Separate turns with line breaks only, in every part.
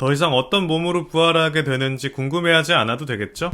더 이상 어떤 몸으로 부활하게 되는지 궁금해하지 않아도 되겠죠?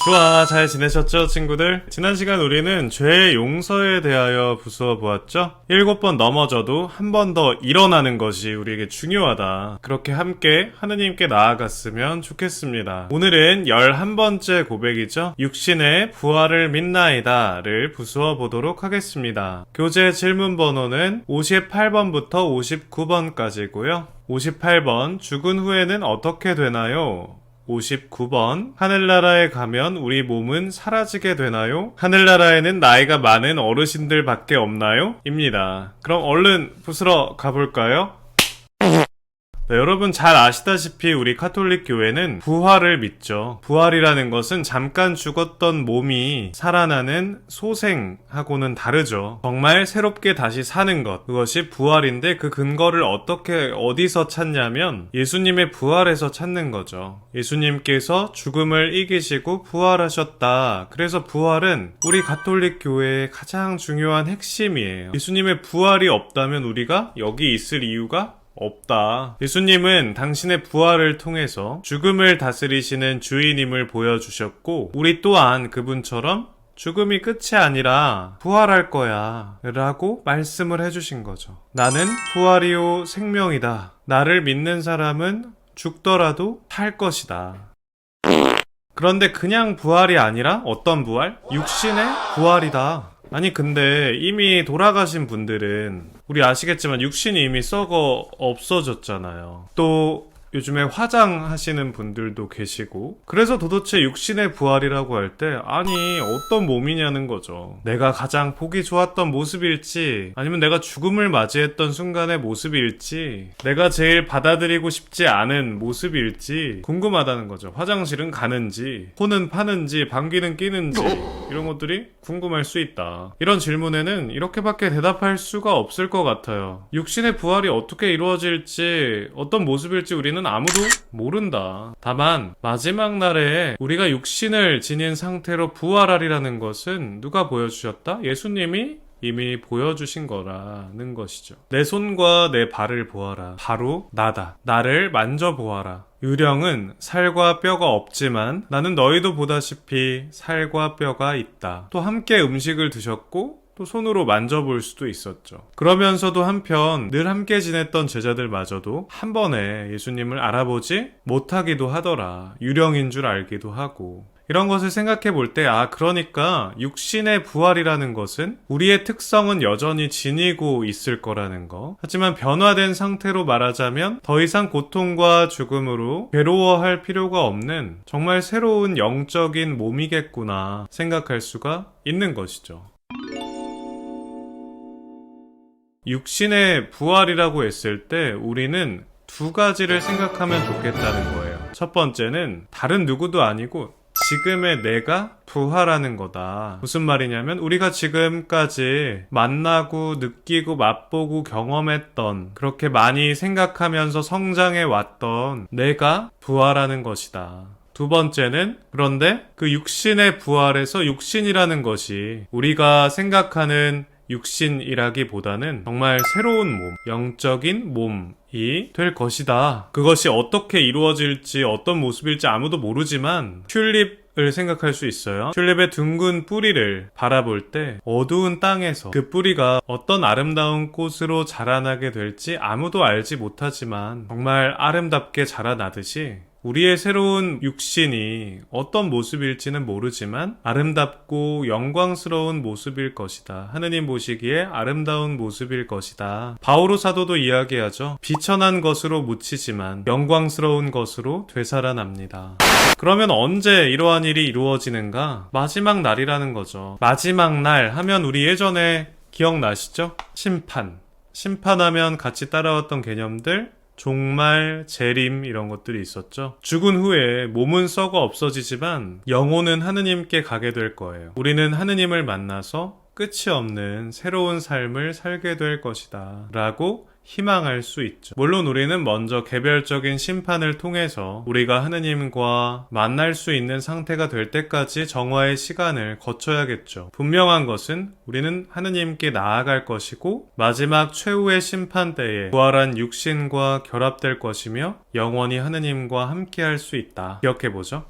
좋아, 잘 지내셨죠, 친구들? 지난 시간 우리는 죄의 용서에 대하여 부수어 보았죠? 7번 넘어져도 한 번 더 일어나는 것이 우리에게 중요하다. 그렇게 함께 하느님께 나아갔으면 좋겠습니다. 오늘은 11번째 고백이죠? 육신의 부활을 믿나이다를 부수어 보도록 하겠습니다. 교재 질문 번호는 58번부터 59번까지고요. 58번, 죽은 후에는 어떻게 되나요? 59번, 하늘나라에 가면 우리 몸은 사라지게 되나요? 하늘나라에는 나이가 많은 어르신들 밖에 없나요? 입니다. 그럼 얼른 부스러 가볼까요? 네, 여러분 잘 아시다시피 우리 카톨릭 교회는 부활을 믿죠. 부활이라는 것은 잠깐 죽었던 몸이 살아나는 소생하고는 다르죠. 정말 새롭게 다시 사는 것, 그것이 부활인데 그 근거를 어디서 찾냐면 예수님의 부활에서 찾는 거죠. 예수님께서 죽음을 이기시고 부활하셨다. 그래서 부활은 우리 카톨릭 교회의 가장 중요한 핵심이에요. 예수님의 부활이 없다면 우리가 여기 있을 이유가 없다. 예수님은 당신의 부활을 통해서 죽음을 다스리시는 주인임을 보여주셨고 우리 또한 그분처럼 죽음이 끝이 아니라 부활할 거야 라고 말씀을 해주신 거죠. 나는 부활이요 생명이다. 나를 믿는 사람은 죽더라도 살 것이다. 그런데 그냥 부활이 아니라 어떤 부활? 육신의 부활이다. 아니 근데 이미 돌아가신 분들은 우리 아시겠지만 육신이 이미 썩어 없어졌잖아요. 또 요즘에 화장하시는 분들도 계시고 그래서 도대체 육신의 부활이라고 할 때 아니 어떤 몸이냐는 거죠. 내가 가장 보기 좋았던 모습일지 아니면 내가 죽음을 맞이했던 순간의 모습일지 내가 제일 받아들이고 싶지 않은 모습일지 궁금하다는 거죠. 화장실은 가는지 코는 파는지 방귀는 끼는지 이런 것들이 궁금할 수 있다. 이런 질문에는 이렇게밖에 대답할 수가 없을 것 같아요. 육신의 부활이 어떻게 이루어질지 어떤 모습일지 우리는 아무도 모른다. 다만 마지막 날에 우리가 육신을 지닌 상태로 부활하리라는 것은 누가 보여주셨다? 예수님이 이미 보여주신 거라는 것이죠. 내 손과 내 발을 보아라. 바로 나다. 나를 만져보아라. 유령은 살과 뼈가 없지만 나는 너희도 보다시피 살과 뼈가 있다. 또 함께 음식을 드셨고 또 손으로 만져볼 수도 있었죠. 그러면서도 한편 늘 함께 지냈던 제자들마저도 한 번에 예수님을 알아보지 못하기도 하더라. 유령인 줄 알기도 하고. 이런 것을 생각해 볼 때, 그러니까 육신의 부활이라는 것은 우리의 특성은 여전히 지니고 있을 거라는 거. 하지만 변화된 상태로 말하자면 더 이상 고통과 죽음으로 괴로워할 필요가 없는 정말 새로운 영적인 몸이겠구나 생각할 수가 있는 것이죠. 육신의 부활이라고 했을 때 우리는 두 가지를 생각하면 좋겠다는 거예요. 첫 번째는 다른 누구도 아니고 지금의 내가 부활하는 거다. 무슨 말이냐면 우리가 지금까지 만나고 느끼고 맛보고 경험했던 그렇게 많이 생각하면서 성장해 왔던 내가 부활하는 것이다. 두 번째는 그런데 그 육신의 부활에서 육신이라는 것이 우리가 생각하는 육신이라기보다는 정말 새로운 몸, 영적인 몸이 될 것이다. 그것이 어떻게 이루어질지 어떤 모습일지 아무도 모르지만 튤립을 생각할 수 있어요. 튤립의 둥근 뿌리를 바라볼 때 어두운 땅에서 그 뿌리가 어떤 아름다운 꽃으로 자라나게 될지 아무도 알지 못하지만 정말 아름답게 자라나듯이 우리의 새로운 육신이 어떤 모습일지는 모르지만 아름답고 영광스러운 모습일 것이다. 하느님 보시기에 아름다운 모습일 것이다. 바오로 사도도 이야기하죠. 비천한 것으로 묻히지만 영광스러운 것으로 되살아납니다. 그러면 언제 이러한 일이 이루어지는가? 마지막 날이라는 거죠. 마지막 날 하면 우리 예전에 기억나시죠? 심판하면 같이 따라왔던 개념들 종말, 재림 이런 것들이 있었죠. 죽은 후에 몸은 썩어 없어지지만 영혼은 하느님께 가게 될 거예요. 우리는 하느님을 만나서 끝이 없는 새로운 삶을 살게 될 것이다 라고 희망할 수 있죠. 물론 우리는 먼저 개별적인 심판을 통해서 우리가 하느님과 만날 수 있는 상태가 될 때까지 정화의 시간을 거쳐야겠죠. 분명한 것은 우리는 하느님께 나아갈 것이고 마지막 최후의 심판 때에 부활한 육신과 결합될 것이며 영원히 하느님과 함께할 수 있다. 기억해보죠.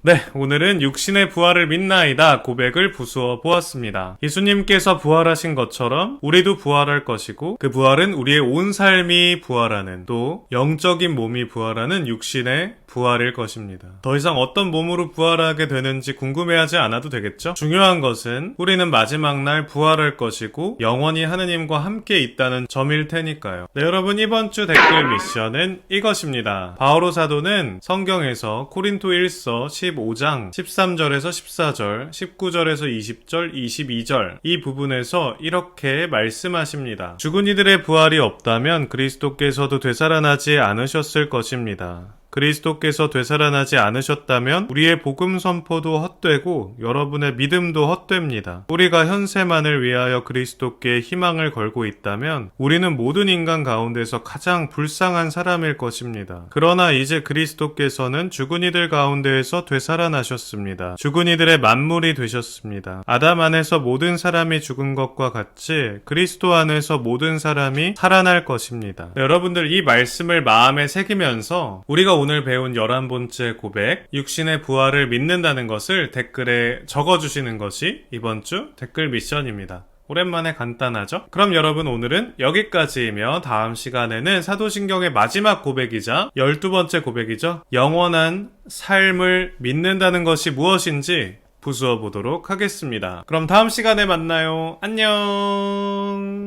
네, 오늘은 육신의 부활을 믿나이다 고백을 부수어 보았습니다. 예수님께서 부활하신 것처럼 우리도 부활할 것이고 그 부활은 우리의 온 삶이 부활하는 또 영적인 몸이 부활하는 육신의 부활일 것입니다. 더 이상 어떤 몸으로 부활하게 되는지 궁금해하지 않아도 되겠죠? 중요한 것은 우리는 마지막 날 부활할 것이고 영원히 하느님과 함께 있다는 점일 테니까요. 네, 여러분 이번 주 댓글 미션은 이것입니다. 바오로 사도는 성경에서 코린토 1서 15장 13절에서 14절, 19절에서 20절, 22절 이 부분에서 이렇게 말씀하십니다. 죽은 이들의 부활이 없다면 그리스도께서도 되살아나지 않으셨을 것입니다. 그리스도께서 되살아나지 않으셨다면 우리의 복음 선포도 헛되고 여러분의 믿음도 헛됩니다. 우리가 현세만을 위하여 그리스도께 희망을 걸고 있다면 우리는 모든 인간 가운데서 가장 불쌍한 사람일 것입니다. 그러나 이제 그리스도께서는 죽은 이들 가운데에서 되살아나셨습니다. 죽은 이들의 만물이 되셨습니다. 아담 안에서 모든 사람이 죽은 것과 같이 그리스도 안에서 모든 사람이 살아날 것입니다. 네, 여러분들 이 말씀을 마음에 새기면서 우리가 오늘 배운 11번째 고백, 육신의 부활을 믿는다는 것을 댓글에 적어주시는 것이 이번 주 댓글 미션입니다. 오랜만에 간단하죠? 그럼 여러분 오늘은 여기까지이며 다음 시간에는 사도신경의 마지막 고백이자 12번째 고백이죠. 영원한 삶을 믿는다는 것이 무엇인지 부수어 보도록 하겠습니다. 그럼 다음 시간에 만나요. 안녕.